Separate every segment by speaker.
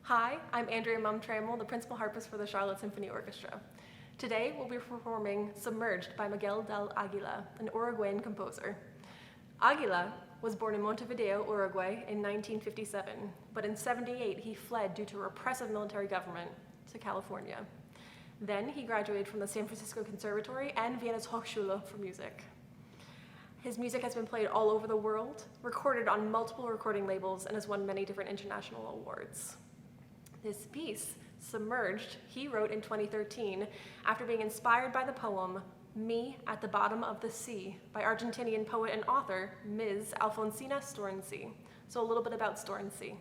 Speaker 1: Hi, I'm Andrea Mumm, the principal harpist for the Charlotte Symphony Orchestra. Today we'll be performing Submerged by Miguel del Águila, an Uruguayan composer. Águila was born in Montevideo, Uruguay in 1957, but in '78 he fled due to a repressive military government to California. Then he graduated from the San Francisco Conservatory and Vienna's Hochschule for music. His music has been played all over the world, recorded on multiple recording labels, and has won many different international awards. This piece, Submerged, he wrote in 2013 after being inspired by the poem Me at the Bottom of the Sea by Argentinian poet and author Ms. Alfonsina Storncy. So a little bit about Storncy.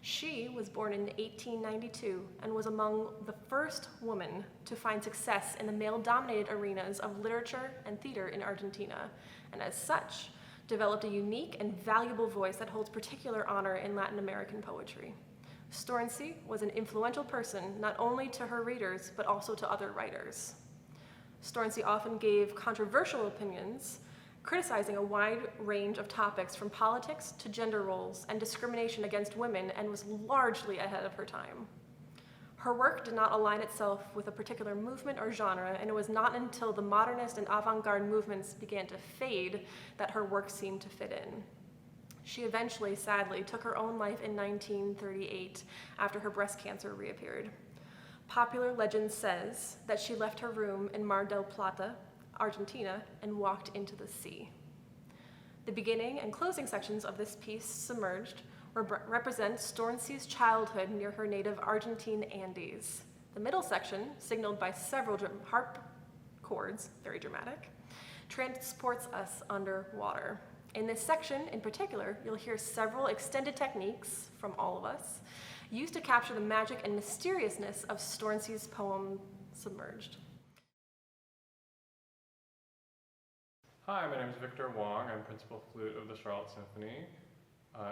Speaker 1: She was born in 1892 and was among the first women to find success in the male-dominated arenas of literature and theater in Argentina, and as such, developed a unique and valuable voice that holds particular honor in Latin American poetry. Storncy was an influential person not only to her readers, but also to other writers. Storncy often gave controversial opinions, criticizing a wide range of topics from politics to gender roles and discrimination against women, and was largely ahead of her time. Her work did not align itself with a particular movement or genre, and it was not until the modernist and avant-garde movements began to fade that her work seemed to fit in. She eventually, sadly, took her own life in 1938 after her breast cancer reappeared. Popular legend says that she left her room in Mar del Plata, Argentina, and walked into the sea. The beginning and closing sections of this piece, Submerged, represent Storncy's childhood near her native Argentine Andes. The middle section, signaled by several harp chords, very dramatic, transports us underwater. In this section, in particular, you'll hear several extended techniques from all of us, used to capture the magic and mysteriousness of Storncy's poem, Submerged.
Speaker 2: Hi, my name is Wang. I'm principal flute of the Charlotte Symphony.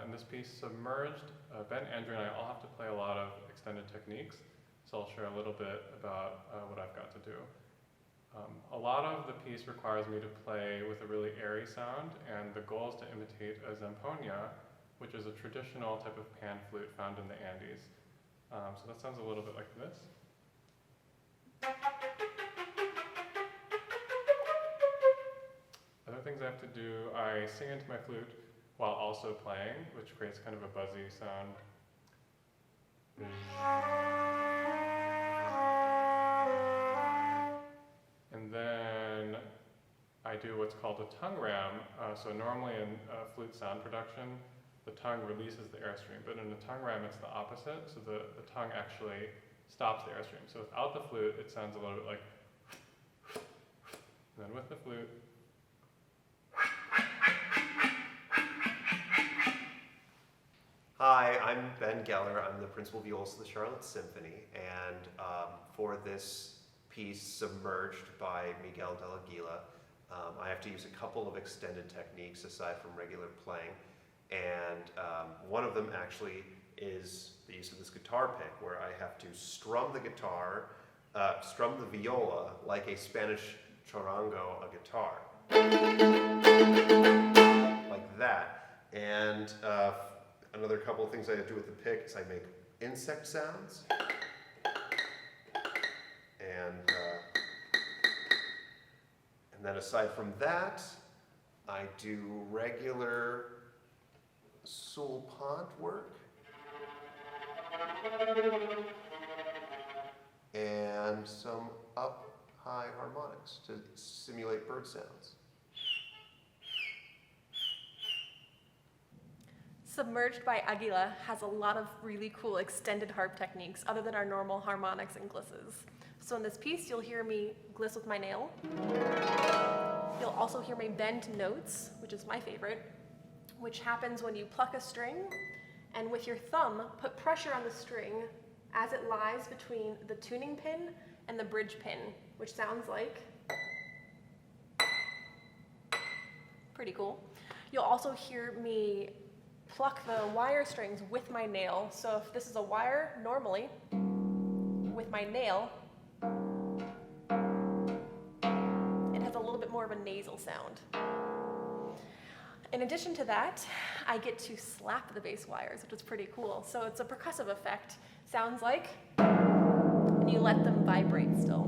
Speaker 2: In this piece, Submerged, Ben, Andrew, and I all have to play a lot of extended techniques, so I'll share a little bit about what I've got to do. A lot of the piece requires me to play with a really airy sound, and the goal is to imitate a zampoña, which is a traditional type of pan flute found in the Andes. So that sounds a little bit like this. Other things I have to do, I sing into my flute while also playing, which creates kind of a buzzy sound. And then I do what's called a tongue ram. So normally in flute sound production, the tongue releases the airstream, but in a tongue ram it's the opposite, so the tongue actually stops the airstream. So without the flute, it sounds a little bit like, and then with the flute,
Speaker 3: Hi, I'm Ben Geller. I'm the principal violist of the Charlotte Symphony, and for this piece, Submerged by Miguel del Águila, I have to use a couple of extended techniques aside from regular playing, and one of them actually is the use of this guitar pick, where I have to strum the guitar, strum the viola like a Spanish charango, a guitar, like that. And another couple of things I do with the pick is I make insect sounds, and then aside from that, I do regular sul-pont work and some up-high harmonics to simulate bird sounds.
Speaker 1: Submerged by Águila has a lot of really cool extended harp techniques other than our normal harmonics and glisses. So in this piece, you'll hear me gliss with my nail. You'll also hear me bend notes, which is my favorite, which happens when you pluck a string and with your thumb put pressure on the string as it lies between the tuning pin and the bridge pin, which sounds like pretty cool. You'll also hear me pluck the wire strings with my nail. So if this is a wire, normally, with my nail, it has a little bit more of a nasal sound. In addition to that, I get to slap the bass wires, which is pretty cool. So it's a percussive effect. sounds like, and you let them vibrate still.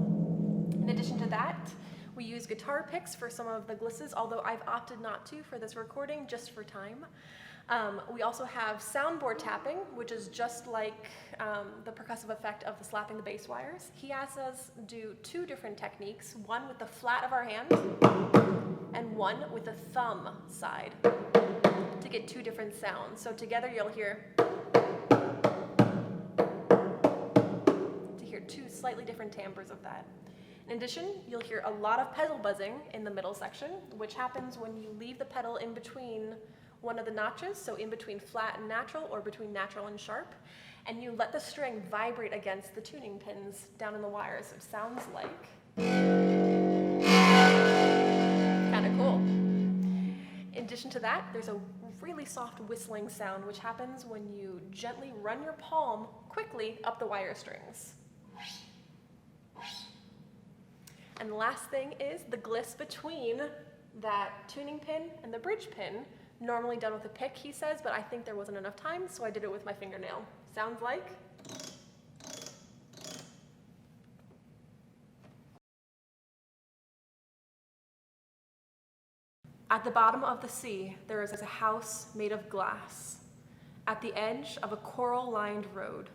Speaker 1: In addition to that, we use guitar picks for some of the glisses, although I've opted not to for this recording, just for time. We also have soundboard tapping, which is just like the percussive effect of the slapping the bass wires. He asks us do 2 different techniques, one with the flat of our hand and one with the thumb side to get 2 different sounds. So together you'll hear 2 slightly different timbres of that. In addition, you'll hear a lot of pedal buzzing in the middle section, which happens when you leave the pedal in between one of the notches, so in between flat and natural or between natural and sharp, and you let the string vibrate against the tuning pins down in the wires. So it sounds like kind of cool. In addition to that, there's a really soft whistling sound, which happens when you gently run your palm quickly up the wire strings. And the last thing is the gliss between that tuning pin and the bridge pin, normally done with a pick, he says, but I think there wasn't enough time, so I did it with my fingernail. Sounds like? At the bottom of the sea, there is a house made of glass. At the edge of a coral-lined road,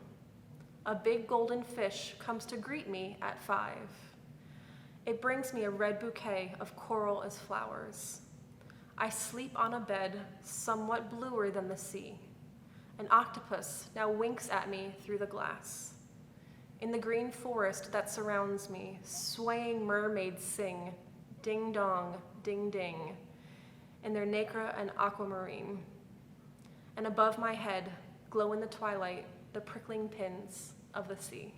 Speaker 1: a big golden fish comes to greet me at 5. It brings me a red bouquet of coral as flowers. I sleep on a bed somewhat bluer than the sea. An octopus now winks at me through the glass. In the green forest that surrounds me, swaying mermaids sing, ding dong, ding ding, in their nacre and aquamarine. And above my head glow in the twilight the prickling pins of the sea.